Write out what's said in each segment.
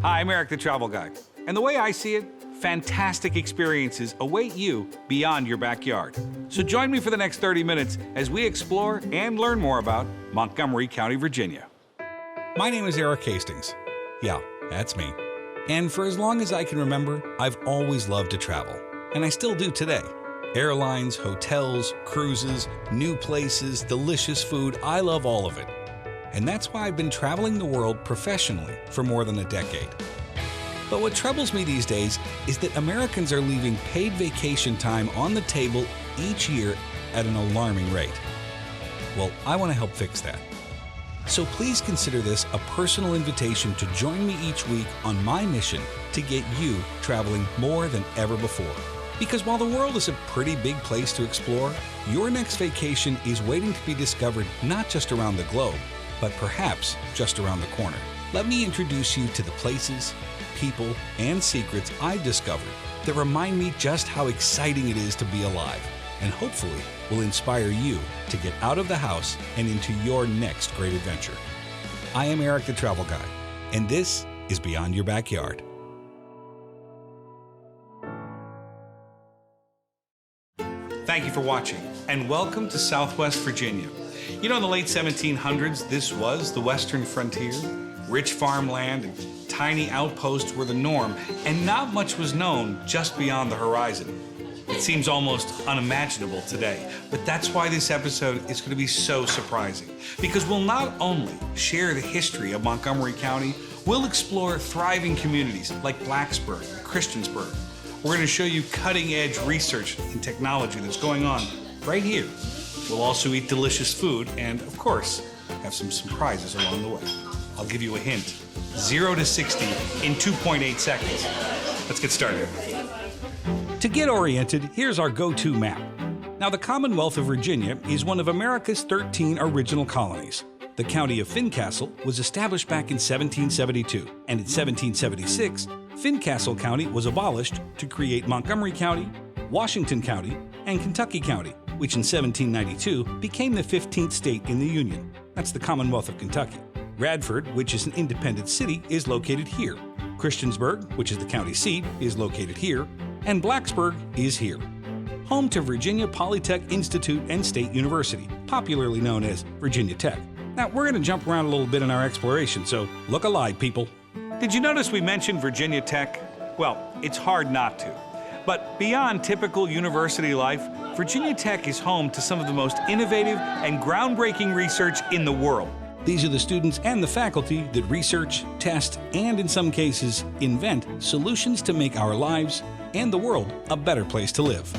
Hi, I'm Erik the Travel Guy. And the way I see it, fantastic experiences await you beyond your backyard. So join me for the next 30 minutes as we explore and learn more about Montgomery County, Virginia. My name is Erik Hastings. Yeah, that's me. And for as long as I can remember, I've always loved to travel. And I still do today. Airlines, hotels, cruises, new places, delicious food, I love all of it. And that's why I've been traveling the world professionally for more than a decade. But what troubles me these days is that Americans are leaving paid vacation time on the table each year at an alarming rate. Well, I want to help fix that. So please consider this a personal invitation to join me each week on my mission to get you traveling more than ever before. Because while the world is a pretty big place to explore, your next vacation is waiting to be discovered not just around the globe, but perhaps just around the corner. Let me introduce you to the places, people, and secrets I've discovered that remind me just how exciting it is to be alive, and hopefully will inspire you to get out of the house and into your next great adventure. I am Erik the Travel Guy, and this is Beyond Your Backyard. Thank you for watching, and welcome to Southwest Virginia. You know, in the late 1700s, this was the western frontier. Rich farmland and tiny outposts were the norm, and not much was known just beyond the horizon. It seems almost unimaginable today, but that's why this episode is going to be so surprising. Because we'll not only share the history of Montgomery County, we'll explore thriving communities like Blacksburg and Christiansburg. We're going to show you cutting-edge research and technology that's going on right here. We'll also eat delicious food and, of course, have some surprises along the way. I'll give you a hint. 0 to 60 in 2.8 seconds. Let's get started. To get oriented, here's our go-to map. Now, the Commonwealth of Virginia is one of America's 13 original colonies. The county of Fincastle was established back in 1772, and in 1776, Fincastle County was abolished to create Montgomery County, Washington County, and Kentucky County, which in 1792 became the 15th state in the Union. That's the Commonwealth of Kentucky. Radford, which is an independent city, is located here. Christiansburg, which is the county seat, is located here. And Blacksburg is here. Home to Virginia Polytech Institute and State University, popularly known as Virginia Tech. Now, we're going to jump around a little bit in our exploration, so look alive, people. Did you notice we mentioned Virginia Tech? Well, it's hard not to. But beyond typical university life, Virginia Tech is home to some of the most innovative and groundbreaking research in the world. These are the students and the faculty that research, test, and in some cases, invent solutions to make our lives and the world a better place to live.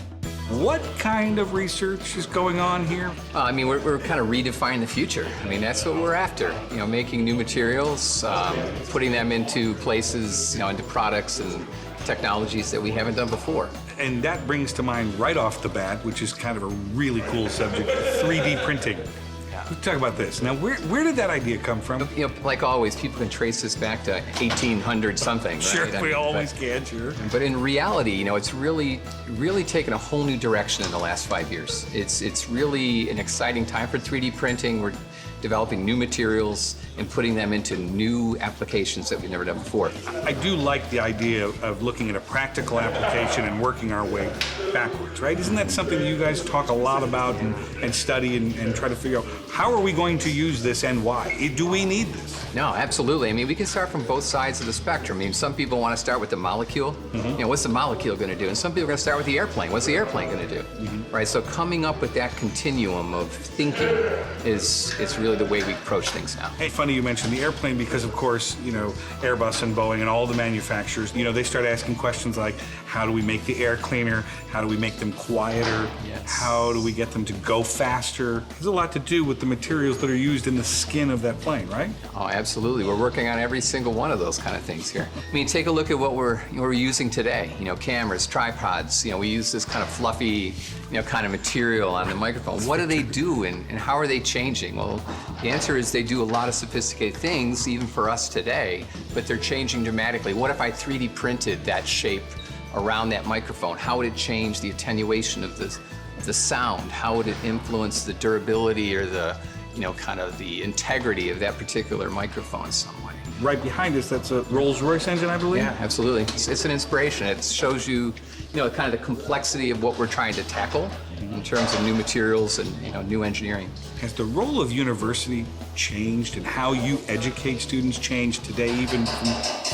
What kind of research is going on here? We're kind of redefining the future. That's what we're after. Making new materials, putting them into places, into products and technologies that we haven't done before. And that brings to mind right off the bat, which is kind of a really cool subject, 3D printing. Let's talk about this. Now, where did that idea come from? Like always, people can trace this back to 1800 something. Sure, right? we always can, sure. But in reality, it's really taken a whole new direction in the last 5 years. It's really an exciting time for 3D printing. We're developing new materials and putting them into new applications that we've never done before. I do like the idea of looking at a practical application and working our way backwards, right? Isn't that something you guys talk a lot about and study and try to figure out how are we going to use this and why? Do we need this? No, absolutely. We can start from both sides of the spectrum. Some people want to start with the molecule. What's the molecule going to do? And some people are going to start with the airplane. What's the airplane going to do? Right? So coming up with that continuum of thinking is really the way we approach things now. Hey, funny you mentioned the airplane because, of course, Airbus and Boeing and all the manufacturers, they start asking questions like, how do we make the air cleaner? How do we make them quieter? Yes. How do we get them to go faster? There's a lot to do with the materials that are used in the skin of that plane, right? Oh, absolutely. We're working on every single one of those kind of things here. Take a look at what we're using today. Cameras, tripods. We use this kind of fluffy, kind of material on the microphone. What do they do and how are they changing? Well, the answer is they do a lot of sophisticated things, even for us today, but they're changing dramatically. What if I 3D printed that shape around that microphone? How would it change the attenuation of the sound? How would it influence the durability or the, kind of the integrity of that particular microphone in some way? right behind us, that's a Rolls-Royce engine, I believe? Yeah, absolutely. It's an inspiration. It shows you, kind of the complexity of what we're trying to tackle in terms of new materials and, new engineering. Has the role of university changed and how you educate students changed today, even from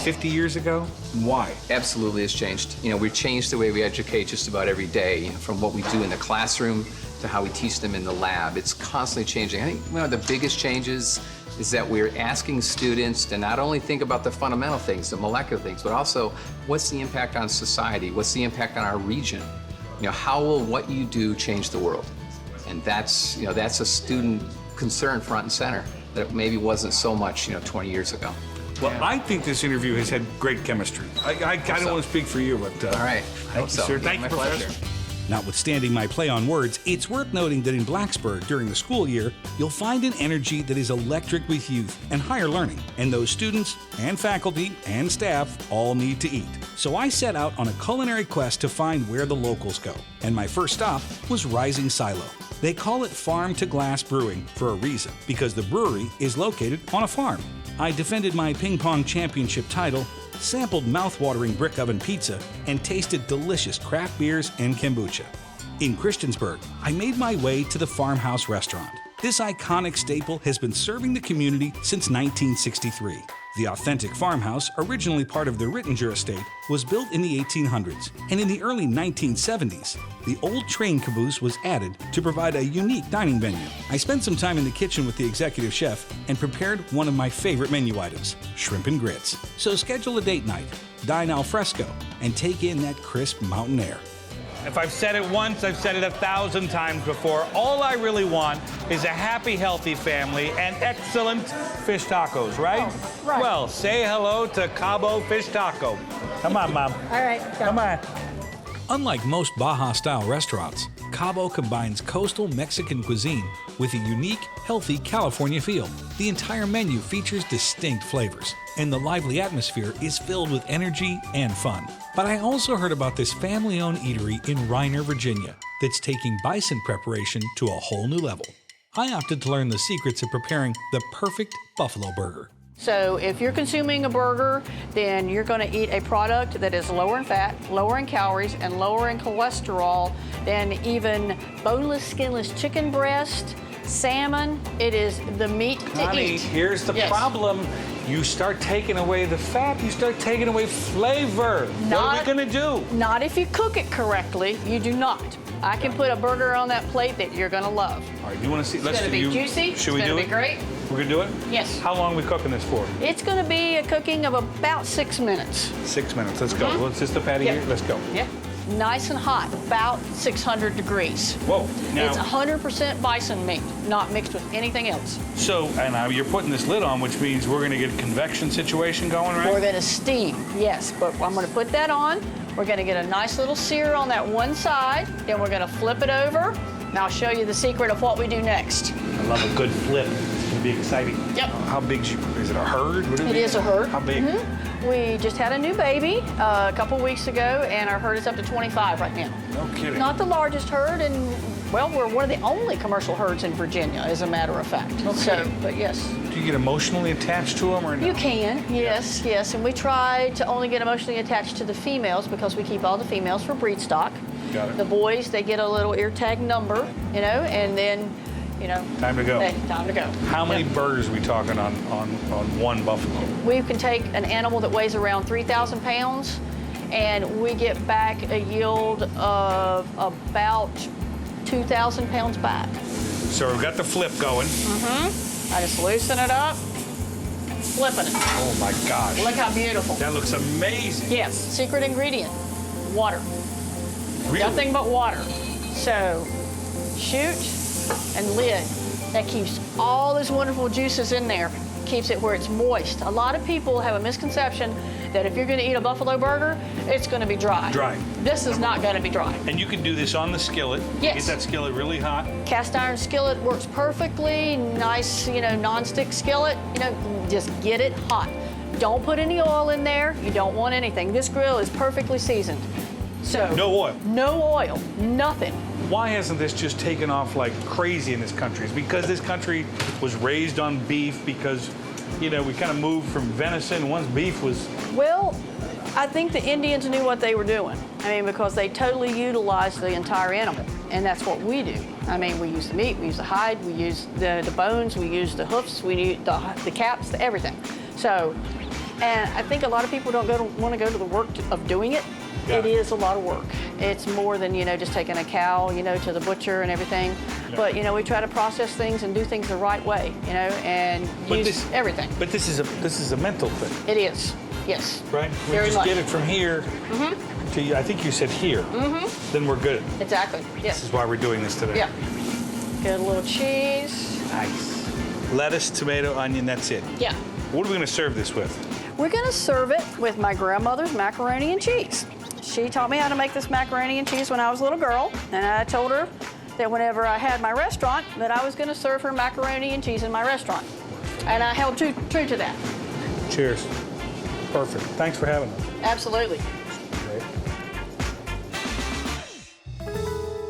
50 years ago? Why? Absolutely, it's changed. We've changed the way we educate just about every day, from what we do in the classroom to how we teach them in the lab. It's constantly changing. I think one of the biggest changes is that we're asking students to not only think about the fundamental things, the molecular things, but also what's the impact on society? What's the impact on our region? How will what you do change the world? And that's a student concern front and center that maybe wasn't so much, 20 years ago. Well, I think this interview has had great chemistry. I don't want to speak for you, but all right. Thank you, sir. Thank you, Professor. Notwithstanding my play on words, it's worth noting that in Blacksburg during the school year, you'll find an energy that is electric with youth and higher learning. And those students and faculty and staff all need to eat. So I set out on a culinary quest to find where the locals go. And my first stop was Rising Silo. They call it Farm to Glass Brewing for a reason, because the brewery is located on a farm. I defended my ping pong championship title, sampled mouth-watering brick oven pizza, and tasted delicious craft beers and kombucha. In Christiansburg, I made my way to the Farmhouse Restaurant. This iconic staple has been serving the community since 1963. The authentic farmhouse, originally part of the Rittinger estate, was built in the 1800s, and in the early 1970s, the old train caboose was added to provide a unique dining venue. I spent some time in the kitchen with the executive chef and prepared one of my favorite menu items, shrimp and grits. So schedule a date night, dine al fresco, and take in that crisp mountain air. If I've said it once, I've said it 1,000 times before. All I really want is a happy, healthy family and excellent fish tacos, right? Oh, right. Well, say hello to Cabo Fish Taco. Come on, Mom. All right, Come on. Unlike most Baja-style restaurants, Cabo combines coastal Mexican cuisine with a unique, healthy California feel. The entire menu features distinct flavors, and the lively atmosphere is filled with energy and fun. But I also heard about this family-owned eatery in Reiner, Virginia, that's taking bison preparation to a whole new level. I opted to learn the secrets of preparing the perfect buffalo burger. So if you're consuming a burger, then you're going to eat a product that is lower in fat, lower in calories, and lower in cholesterol than even boneless, skinless chicken breast, salmon. It is the meat to Honey, eat. here's the problem. You start taking away the fat, you start taking away flavor. What are we gonna do? Not if you cook it correctly. You do not. I can put a burger on that plate that you're gonna love. All right, you wanna see? It's gonna be juicy. Should we do it? It's gonna be great. We're gonna do it? Yes. How long are we cooking this for? It's gonna be a cooking of about 6 minutes. 6 minutes, let's go. Well, is this the patty Yep. here? Let's go. Yeah. Nice and hot, about 600 degrees. Whoa, now, It's 100% bison meat, not mixed with anything else. so, and now you're putting this lid on, which means we're gonna get a convection situation going, right? We're gonna steam, yes, but I'm gonna put that on. We're gonna get a nice little sear on that one side, then we're gonna flip it over, and I'll show you the secret of what we do next. I love a good flip. It's gonna be exciting. Yep. How big is it, a herd? What It is a herd. How big? We just had a new baby a couple weeks ago, and our herd is up to 25 right now. No kidding. Not the largest herd, and well, we're one of the only commercial herds in Virginia, as a matter of fact. Okay. So, but yes. Do you get emotionally attached to them or no? You can, yes, yes. And we try to only get emotionally attached to the females because we keep all the females for breed stock. Got it. The boys, they get a little ear tag number, and then, Time to go. Time to go. How many Yep. burgers are we talking on one buffalo? We can take an animal that weighs around 3,000 pounds, and we get back a yield of about 2,000 pounds back. So we've got the flip going. I just loosen it up, flipping it. Oh my gosh. Look how beautiful. That looks amazing. Yes, secret ingredient, water. Really? Nothing but water. So, shoot and lid. That keeps all those wonderful juices in there, keeps it where it's moist. A lot of people have a misconception that if you're gonna eat a buffalo burger, it's gonna be dry. Dry. This is not gonna be dry. And you can do this on the skillet. Yes. Get that skillet really hot. Cast iron skillet works perfectly. Nice, non-stick skillet. Just get it hot. Don't put any oil in there. You don't want anything. This grill is perfectly seasoned. So No oil. no oil, nothing. Why hasn't this just taken off like crazy in this country? It's because this country was raised on beef, because you know, we kind of moved from venison. Once beef was... Well, I think the Indians knew what they were doing. I mean, because they totally utilized the entire animal, and that's what we do. I mean, we use the meat, we use the hide, we use the bones, we use the hoofs, we use the caps, everything. So, and I think a lot of people don't want to go to the work of doing it. It is a lot of work. It's more than, you know, just taking a cow, you know, to the butcher and everything. Yeah. But, you know, we try to process things and do things the right way, you know, and use everything. But this is a mental thing. It is, yes. Right? We Very just much. get it from here to, I think you said here. Then we're good. Exactly, yes. This is why we're doing this today. Yeah. Get a little cheese. Nice. Lettuce, tomato, onion, that's it. Yeah. What are we going to serve this with? We're going to serve it with my grandmother's macaroni and cheese. She taught me how to make this macaroni and cheese when I was a little girl, and I told her that whenever I had my restaurant, that I was going to serve her macaroni and cheese in my restaurant. And I held true to that. Cheers. Perfect. Thanks for having us. Absolutely.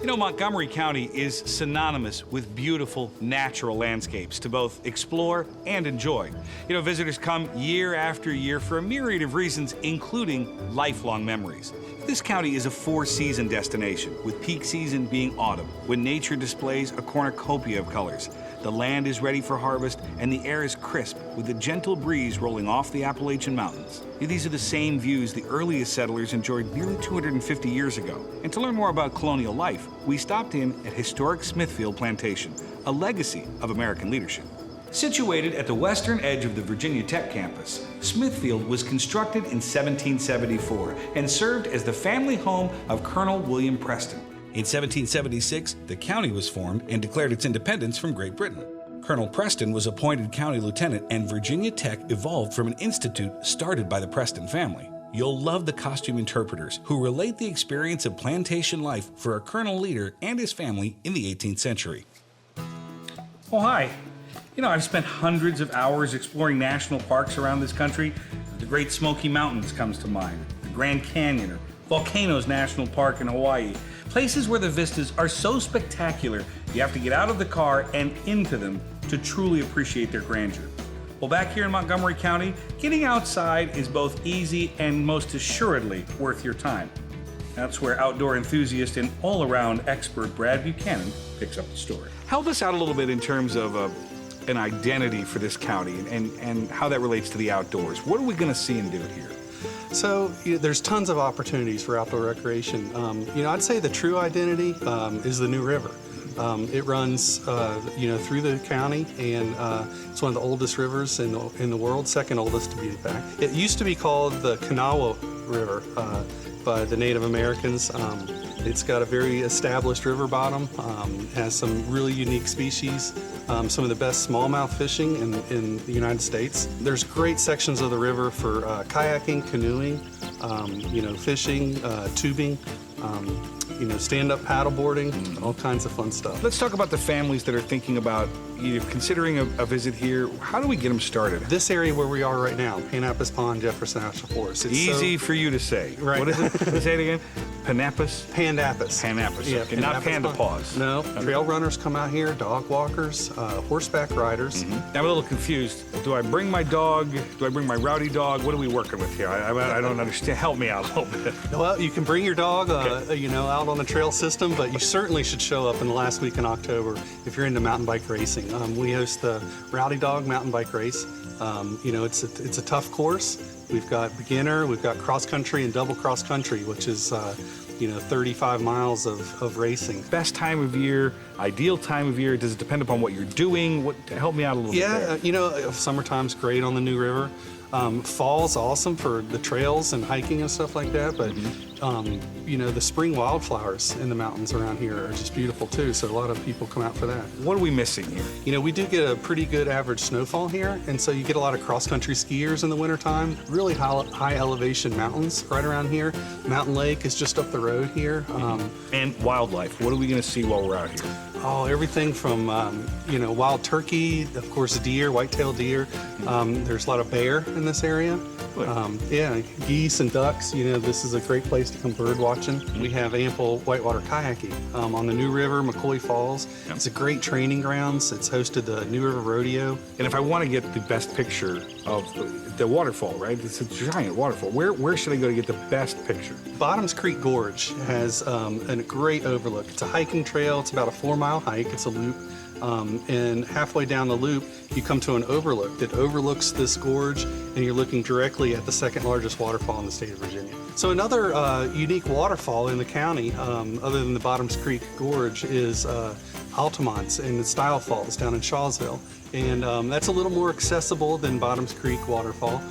You know, Montgomery County is synonymous with beautiful natural landscapes to both explore and enjoy. You know, visitors come year after year for a myriad of reasons, including lifelong memories. This county is a four-season destination, with peak season being autumn, when nature displays a cornucopia of colors. The land is ready for harvest, and the air is crisp, with a gentle breeze rolling off the Appalachian Mountains. These are the same views the earliest settlers enjoyed nearly 250 years ago. And to learn more about colonial life, we stopped in at historic Smithfield Plantation, a legacy of American leadership. Situated at the western edge of the Virginia Tech campus, Smithfield was constructed in 1774 and served as the family home of Colonel William Preston. In 1776, the county was formed and declared its independence from Great Britain. Colonel Preston was appointed county lieutenant, and Virginia Tech evolved from an institute started by the Preston family. You'll love the costume interpreters who relate the experience of plantation life for a colonel leader and his family in the 18th century. Oh, hi. You know, I've spent hundreds of hours exploring national parks around this country. The Great Smoky Mountains comes to mind, the Grand Canyon, or Volcanoes National Park in Hawaii. Places where the vistas are so spectacular, you have to get out of the car and into them to truly appreciate their grandeur. Well, back here in Montgomery County, getting outside is both easy and most assuredly worth your time. That's where outdoor enthusiast and all-around expert Brad Buchanan picks up the story. Help us out a little bit in terms of an identity for this county and how that relates to the outdoors. What are we going to see and do here? So there's tons of opportunities for outdoor recreation. I'd say the true identity is the New River. It runs, through the county, and it's one of the oldest rivers in the world, second oldest to be exact. It used to be called the Kanawha River by the Native Americans. It's got a very established river bottom, has some really unique species, some of the best smallmouth fishing in the United States. There's great sections of the river for kayaking, canoeing, fishing, tubing, stand-up paddleboarding, all kinds of fun stuff. Let's talk about the families that are thinking about considering a visit here. How do we get them started? This area where we are right now, Panapus Pond, Jefferson National Forest. It's easy for you to say. Right. What is it? Say it again. Panapus? Pandapus. Panapus. Yeah, okay. Not panda paws. No. Okay. Trail runners come out here, dog walkers, horseback riders. I'm a little confused. Do I bring my dog? Do I bring my rowdy dog? What are we working with here? I don't understand. Help me out a little bit. Well, you can bring your dog, out on the trail system, but you certainly should show up in the last week in October if you're into mountain bike racing. We host the Rowdy Dog Mountain Bike Race. It's a tough course. We've got beginner, we've got cross country and double cross country, which is 35 miles of racing. Best time of year, ideal time of year, does it depend upon what you're doing? Help me out a little bit there. Summertime's great on the New River. Fall's awesome for the trails and hiking and stuff like that, but the spring wildflowers in the mountains around here are just beautiful too, so a lot of people come out for that. What are we missing here? We do get a pretty good average snowfall here, and so you get a lot of cross-country skiers in the wintertime. Really high elevation mountains right around here. Mountain Lake is just up the road here. And wildlife, what are we going to see while we're out here? Oh, everything from, wild turkey, of course, deer, white-tailed deer. There's a lot of bear in this area. Yeah, geese and ducks. You know, this is a great place to come bird watching. We have ample whitewater kayaking on the New River, McCoy Falls. Yep. It's a great training grounds. It's hosted the New River Rodeo. And if I want to get the best picture of the waterfall, right? It's a giant waterfall. Where should I go to get the best picture? Bottoms Creek Gorge has a great overlook. It's a hiking trail. It's about a 4-mile hike. It's a loop. And halfway down the loop, you come to an overlook that overlooks this gorge, and you're looking directly at the second largest waterfall in the state of Virginia. So another unique waterfall in the county, other than the Bottoms Creek Gorge, is Altamont's and the Style Falls down in Shawsville. And that's a little more accessible than Bottoms Creek Waterfall.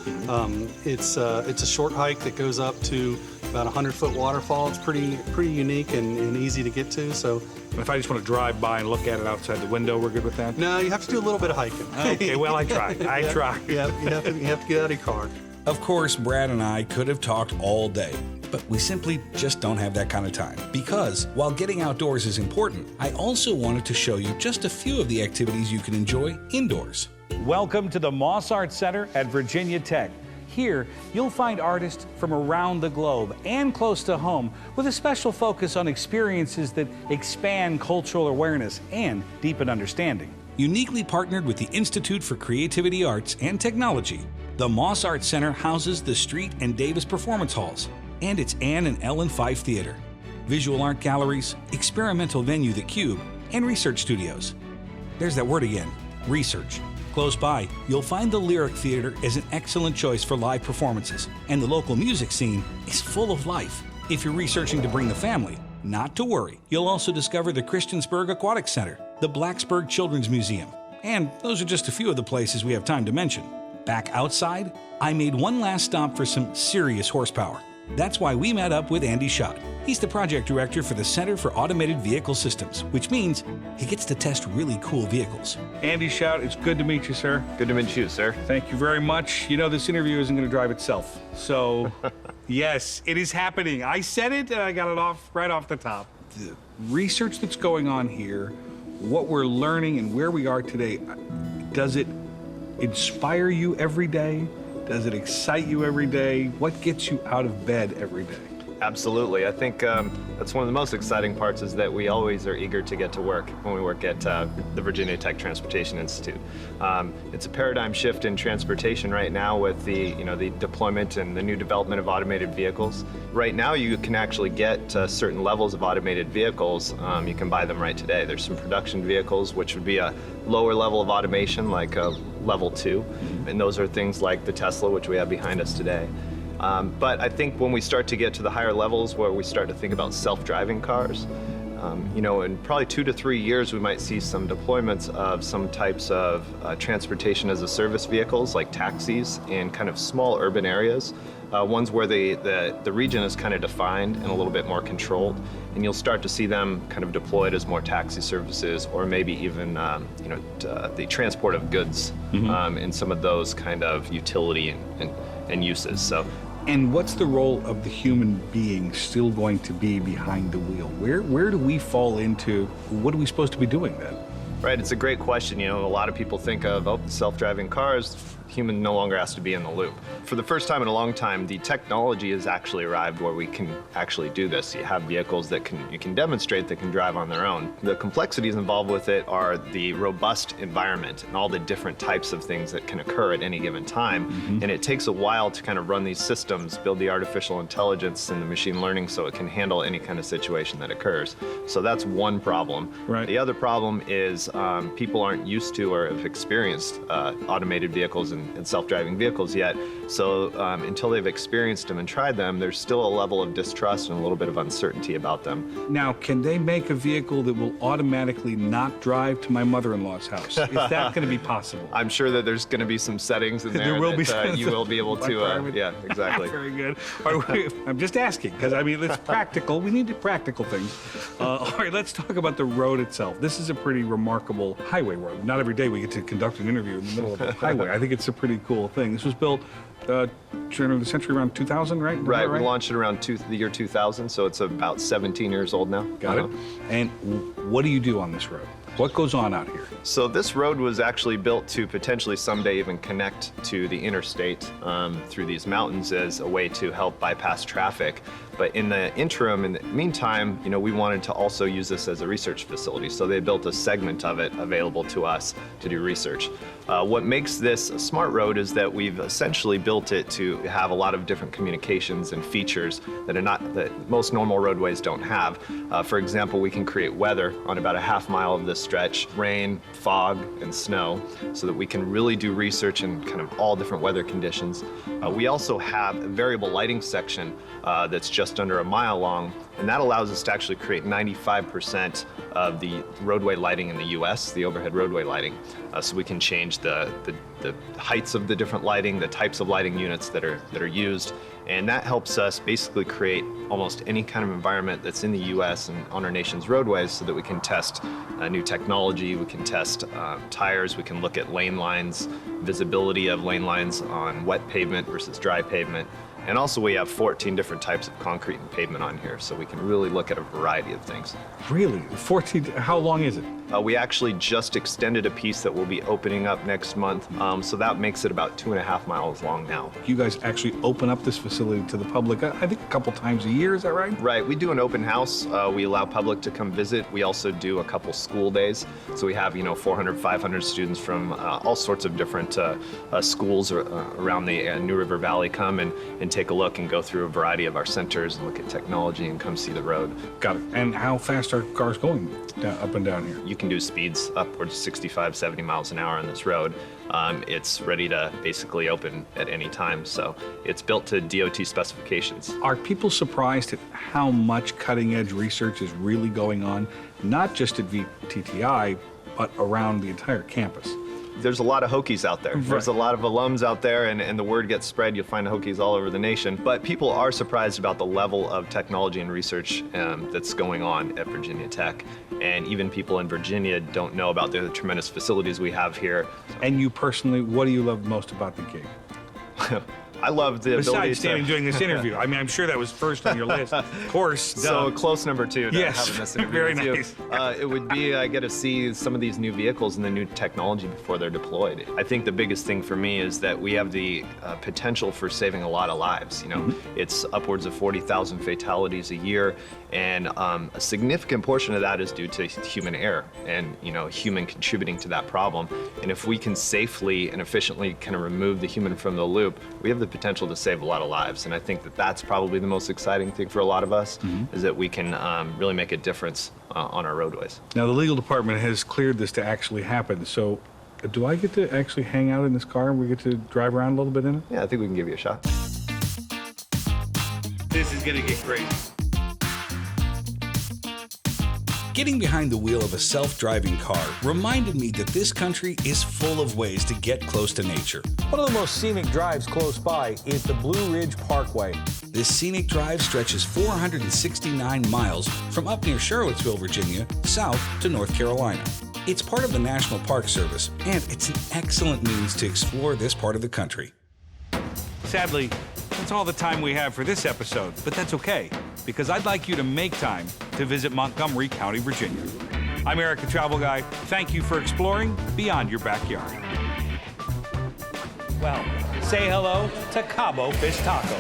It's a short hike that goes up to about a 100-foot waterfall. It's pretty unique and easy to get to. So If I just want to drive by and look at it outside the window, we're good with that? no, you have to do a little bit of hiking. Okay, well, I tried. I tried. Yeah, you have to get out of your car. Of course, Brad and I could have talked all day, but we simply just don't have that kind of time. Because while getting outdoors is important, I also wanted to show you just a few of the activities you can enjoy indoors. Welcome to the Moss Art Center at Virginia Tech. Here, you'll find artists from around the globe and close to home with a special focus on experiences that expand cultural awareness and deepen understanding. Uniquely partnered with the Institute for Creativity Arts and Technology, the Moss Art Center houses the Street and Davis Performance Halls and its Ann and Ellen Fife Theater, visual art galleries, experimental venue The Cube, and research studios. There's that word again, research. Close by, you'll find the Lyric Theater is an excellent choice for live performances, and the local music scene is full of life. If you're researching to bring the family, not to worry. You'll also discover the Christiansburg Aquatic Center, the Blacksburg Children's Museum, and those are just a few of the places we have time to mention. Back outside, I made one last stop for some serious horsepower. That's why we met up with Andy Schott. He's the project director for the Center for Automated Vehicle Systems, which means he gets to test really cool vehicles. Andy Schott, it's good to meet you, sir. Good to meet you, sir. Thank you very much. You know, this interview isn't going to drive itself. So, yes, it is happening. I said it and I got it right off the top. The research that's going on here, what we're learning and where we are today, does it inspire you every day? Does it excite you every day? What gets you out of bed every day? Absolutely. I think that's one of the most exciting parts is that we always are eager to get to work when we work at the Virginia Tech Transportation Institute. It's a paradigm shift in transportation right now with the deployment and the new development of automated vehicles. Right now, you can actually get certain levels of automated vehicles. You can buy them right today. There's some production vehicles, which would be a lower level of automation, like a level 2. And those are things like the Tesla, which we have behind us today. But I think when we start to get to the higher levels where we start to think about self-driving cars, in probably 2 to 3 years, we might see some deployments of some types of transportation as a service vehicles like taxis in kind of small urban areas, ones where the region is kind of defined and a little bit more controlled. And you'll start to see them kind of deployed as more taxi services or maybe even, the transport of goods in some of those kind of utility and uses. So. And what's the role of the human being still going to be behind the wheel? Where do we fall into, what are we supposed to be doing then? Right, it's a great question. A lot of people think of, self-driving cars, human no longer has to be in the loop. For the first time in a long time, the technology has actually arrived where we can actually do this. You have vehicles that you can demonstrate that can drive on their own. The complexities involved with it are the robust environment and all the different types of things that can occur at any given time. And it takes a while to kind of run these systems, build the artificial intelligence and the machine learning so it can handle any kind of situation that occurs. So that's one problem. Right. The other problem is people aren't used to or have experienced automated vehicles and self-driving vehicles yet. So until they've experienced them and tried them, there's still a level of distrust and a little bit of uncertainty about them. Now, can they make a vehicle that will automatically not drive to my mother-in-law's house? Is that going to be possible? I'm sure that there's going to be some settings in there, There will be that you will be able to, yeah, exactly. Very good. I'm just asking, because it's practical. We need practical things. All right, let's talk about the road itself. This is a pretty remarkable highway road. Not every day we get to conduct an interview in the middle of a highway. I think it's a pretty cool thing. This was built turn of the century around 2000, right? Right, we launched it around the year 2000, so it's about 17 years old now. Got it. And what do you do on this road? What goes on out here? So this road was actually built to potentially someday even connect to the interstate through these mountains as a way to help bypass traffic. But in the interim, in the meantime, we wanted to also use this as a research facility. So they built a segment of it available to us to do research. What makes this a smart road is that we've essentially built it to have a lot of different communications and features that most normal roadways don't have. For example, we can create weather on about a half mile of this stretch, rain, fog, and snow, so that we can really do research in kind of all different weather conditions. We also have a variable lighting section that's just under a mile long, and that allows us to actually create 95% of the roadway lighting in the US, the overhead roadway lighting. So we can change the heights of the different lighting, the types of lighting units that are used, and that helps us basically create almost any kind of environment that's in the US and on our nation's roadways, so that we can test new technology, we can test tires, we can look at lane lines, visibility of lane lines on wet pavement versus dry pavement. And also we have 14 different types of concrete and pavement on here, so we can really look at a variety of things. Really? 14? How long is it? We actually just extended a piece that will be opening up next month, so that makes it about 2.5 miles long now. You guys actually open up this facility to the public, I think a couple times a year, is that right? Right, we do an open house. We allow public to come visit. We also do a couple school days. So we have, 400, 500 students from all sorts of different schools around the New River Valley come and take a look and go through a variety of our centers and look at technology and come see the road. Got it. And how fast are cars going up and down here? You can do speeds upwards of 65, 70 miles an hour on this road. It's ready to basically open at any time, so it's built to DOT specifications. Are people surprised at how much cutting-edge research is really going on, not just at VTTI, but around the entire campus? There's a lot of Hokies out there. Right. There's a lot of alums out there, and the word gets spread. You'll find Hokies all over the nation. But people are surprised about the level of technology and research that's going on at Virginia Tech. And even people in Virginia don't know about the tremendous facilities we have here. And you personally, what do you love most about the gig? I love the ability Besides to... standing doing this interview. I mean, I'm sure that was first on your list. Of course. So duh. close number 2 to Yes, having this interview very with you. nice. It would be, I get to see some of these new vehicles and the new technology before they're deployed. I think the biggest thing for me is that we have the potential for saving a lot of lives. It's upwards of 40,000 fatalities a year, and a significant portion of that is due to human error and human contributing to that problem. And if we can safely and efficiently kind of remove the human from the loop, we have the potential to save a lot of lives. And I think that that's probably the most exciting thing for a lot of us, is that we can really make a difference on our roadways. Now, the legal department has cleared this to actually happen, so do I get to actually hang out in this car and we get to drive around a little bit in it? Yeah, I think we can give you a shot. This is gonna get crazy. Getting behind the wheel of a self-driving car reminded me that this country is full of ways to get close to nature. One of the most scenic drives close by is the Blue Ridge Parkway. This scenic drive stretches 469 miles from up near Charlottesville, Virginia, south to North Carolina. It's part of the National Park Service, and it's an excellent means to explore this part of the country. Sadly, that's all the time we have for this episode, but that's okay, because I'd like you to make time to visit Montgomery County, Virginia. I'm Erik the Travel Guy. Thank you for exploring beyond your backyard. Well, say hello to Cabo Fish Taco.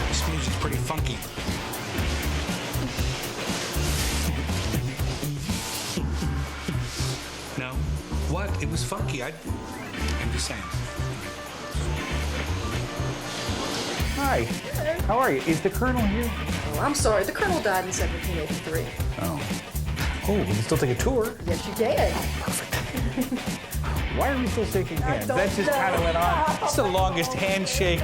This music's pretty funky. No? What? It was funky. I'm just saying. Hi, how are you? Is the Colonel here? Oh, I'm sorry. The Colonel died in 1783. Oh, we can still take a tour. Yes, you did. Why are we still shaking hands? don't That just kind of know. went on. It's the longest handshake.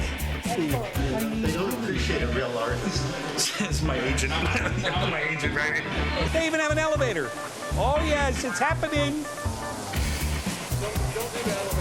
They don't appreciate a real artist. Says my agent. My agent, right? They even have an elevator. Oh, yes, it's happening. Don't do that.